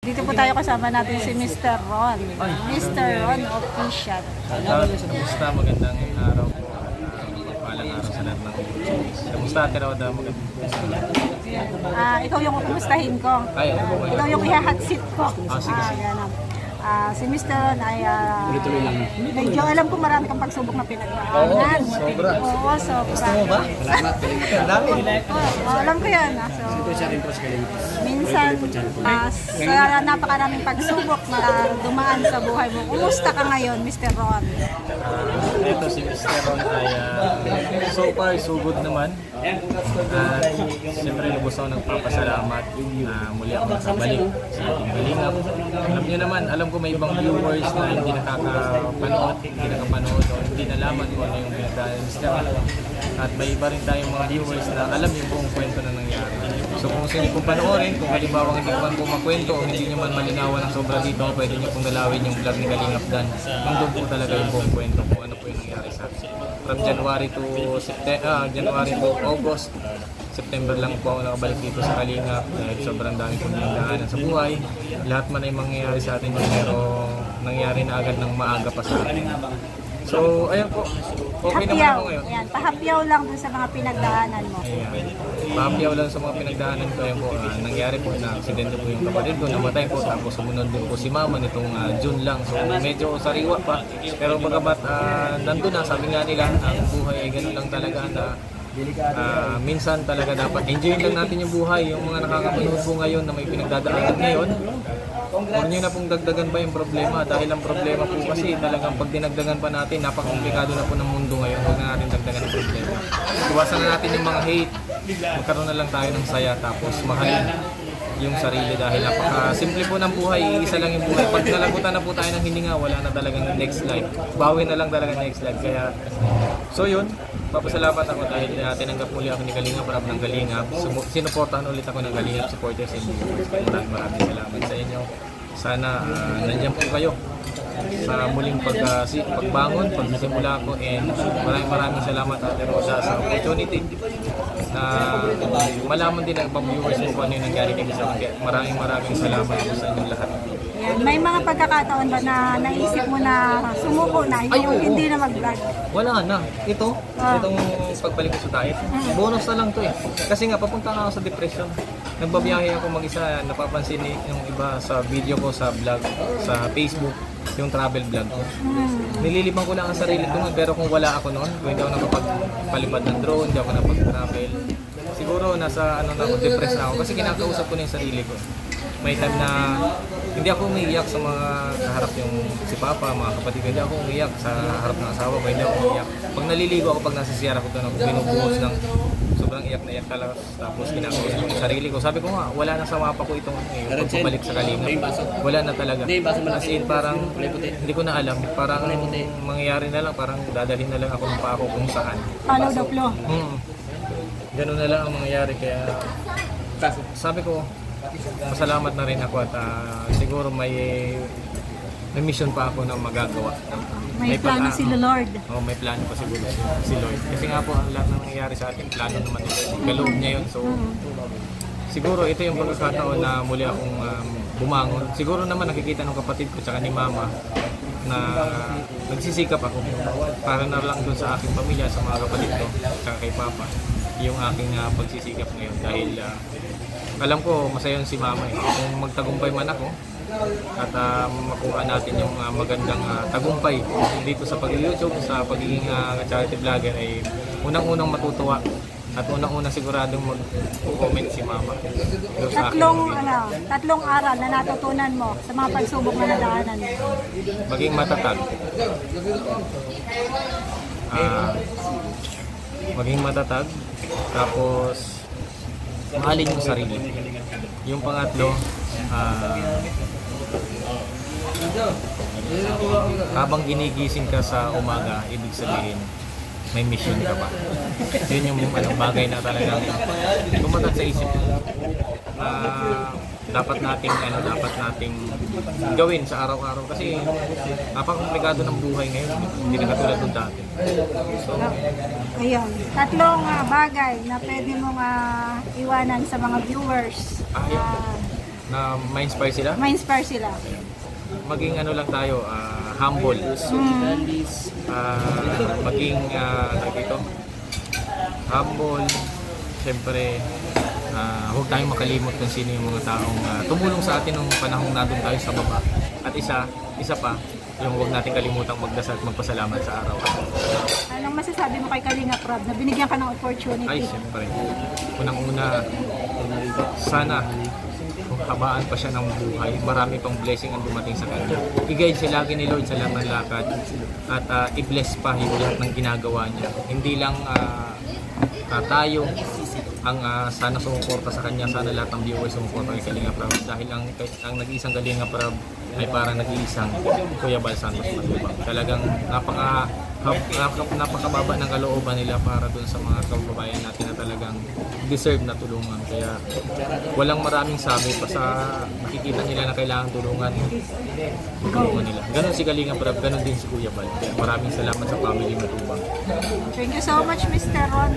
Dito po tayo kasama natin si Mr. Ron. Mr. Ron Official. Kamusta? Magandang araw po. Palang araw sa lahat ng kamusta Ate Roda? Ikaw yung kumustahin ko. Ikaw yung ihahatsit ko. Sige. Si Mr. Ron ay medyo alam ko marami kang pagsubok na pinagdaanan. Sobra. Oo, sobra. Gusto mo ba? Dami. Alam ko yan. Minsan, sa napakaraming pagsubok na dumaan sa buhay mo. Kumusta ka ngayon, Mr. Ron? Ito si Mr. Ron ay so far, so good naman. At siyempre lubos ako nagpapasalamat na muli ako nakabalik sa ating Kalingap. Alam niyo naman, alam ko may ibang viewers na hindi nakapanood o hindi nalaman kung ano yung pinagdaanan ni Mr. Ron. At may iba rin tayong mga viewers na alam yung buong kwento na nangyari. So kung gusto niyo pong panoorin, kung halimbawa hindi ko man po makwento o hindi niyo man malinawan ng sobra dito, pwede niyo pong dalawin yung vlog ni Kalingap Dan. Nandun po talaga yung buong kwento kung ano po yung nangyari sa akin. From January to August, September lang po ako nakabalik dito sa Kalingap dahil sobrang dami kong pinagdaanan sa buhay. Lahat man ay mangyayari sa atin pero nangyari na agad ng maaga pa sa atin. So, ayan po. Okay naman ako ngayon. Ayan, pahapyaw lang dun sa mga pinagdaanan mo. Ayan. Pahapyaw lang sa mga pinagdaanan ko. Ayan po, nangyari po na aksidente po yung kapatid ko. Namatay po. Tapos sumunod din po si mama nitong June lang. So, medyo sariwa pa. Pero bagamat nandun na, sabi nga nila, ang buhay ay ganun lang talaga na minsan talaga dapat enjoyin lang natin yung buhay. Yung mga nakakapanood po ngayon na may pinagdadaanan ngayon, huwag nyo na pong dagdagan pa yung problema dahil ang problema po kasi talagang pag dinagdagan pa natin, napakakomplikado na po ng mundo ngayon. Huwag na natin dagdagan ang problema. Iwasan na natin yung mga hate, magkaroon na lang tayo ng saya tapos mahalin yung sarili dahil napaka-simple po ng buhay, isa lang yung buhay. Pag nalagutan na po tayo ng hininga, wala na talagang next life. Bawi na lang talaga next life. Kaya, so yun, papasalamat ako dahil tinanggap muli ako ni Kalingap, Rap ng Kalingap. Sinuportahan ulit ako ng Kalingap supporters and viewers. Maraming salamat sa inyo. Sana nandiyan po kayo sa muling pagbangon, pagsimula ko, and maraming salamat Ate Rosa sa opportunity na malaman din ng viewers mo kung ano yung nangyari kami sa akin. Maraming salamat po sa inyong lahat. Yan. May mga pagkakataon ba na naisip mo na sumuko na, yung hindi na mag-vlog? Wala na. Itong pagbalik ko sa diet, bonus na lang to eh. Kasi nga, papunta na ako sa depression. Nagbabiyahe ako mag-isa, napapansin yung iba sa video ko sa vlog, sa Facebook, yung travel vlog ko. Nililibang ko lang ang sarili ko nun, pero kung wala ako noon, kung hindi ako nakapagpalipad ng drone, hindi ako napag-travel, siguro nasa depressed na ako kasi kinakausap ko na yung sarili ko. May time na hindi ako umiiyak sa mga kaharap yung si Papa, mga kapatid ko, hindi ako umiiyak sa harap ng asawa ko, hindi ako umiiyak. Pag naliligo ako, pag nasa siyara ko, binubuhos ng sobrang iyak na iyak talaga. Tapos kinakausap ko yung sarili ko. Sabi ko nga, wala na sa mapa ko itong pagbalik sa Kalingap. Wala na talaga. As in, parang hindi ko na alam. Parang mangyayari na lang, parang dadalhin na lang ako ng pako kung saan. Follow the flow. Ganun na lang ang mangyayari. Kaya sabi ko, masalamat na rin ako at siguro may mission pa ako na magagawa. May plano si Lord. May plano pa siguro si Lord. Kasi nga po, ang lahat ng nangyayari sa atin, plano naman ito. Kaloob niya yun. So, siguro ito yung pagkakataon na muli akong bumangon. Siguro naman nakikita ng kapatid ko tsaka ni Mama na nagsisikap ako para na lang doon sa aking pamilya, sa mga kapatid ko, tsaka kay Papa, yung aking pagsisikap ngayon. Dahil alam ko, masaya si Mama eh. Kung magtagumpay man ako, at makuha natin yung magandang tagumpay dito sa pag-YouTube, sa pagiging charity vlogger, ay unang-unang matutuwa at unang-unang siguradong mag-comment si Mama. Tatlong aral na natutunan mo sa mga pagsubok na nadaanan mo. Maging matatag. Maging matatag. Tapos mahalin yung sarili. Yung pangatlo, habang ginigising ka sa umaga, ibig sabihin may mission ka pa. Yun yung bagay na talagang tumatak sa isip mo. Dapat nating gawin sa araw-araw kasi napakakomplikado ng buhay ngayon, hindi na katulad ng dati. So, ayun, tatlong bagay na pwede mong iwanan sa mga viewers na ma-inspire sila. Ma-inspire sila. Maging ano lang tayo, humble. Maging dito, humble. Siyempre, huwag tayong makalimot kung sino yung mga taong tumulong sa atin nung panahong nandun tayo sa baba. At isa pa, yung huwag natin kalimutang magdasal at magpasalamat sa araw. Anong masasabi mo kay Kalinga Prab na binigyan ka ng opportunity? Ay, siyempre. Unang-una, sana kung habaan pa siya ng buhay, marami pang blessing ang dumating sa kanya. I-guide siya lagi ni Lord sa lahat ng lakad at i-bless pa yung lahat ng ginagawa niya. Hindi lang tayo ang sana sumuporta sa kanya, sana lahat ng viewers sumuporta kay Kalinga Prab dahil ang nag-iisang Kalinga Prab ay parang nag-iisang Kuya Bal Santos Matubang. Talagang napakababa ng kalooban nila para dun sa mga kababayan natin na talagang deserve na tulungan. Kaya walang maraming sabi pa sa nakikita nila na kailangan tulungan nila. Ganon si Kalinga Prab, ganon din si Kuya Bal. Kaya maraming salamat sa family Matubang. Thank you so much, Mr. Ron.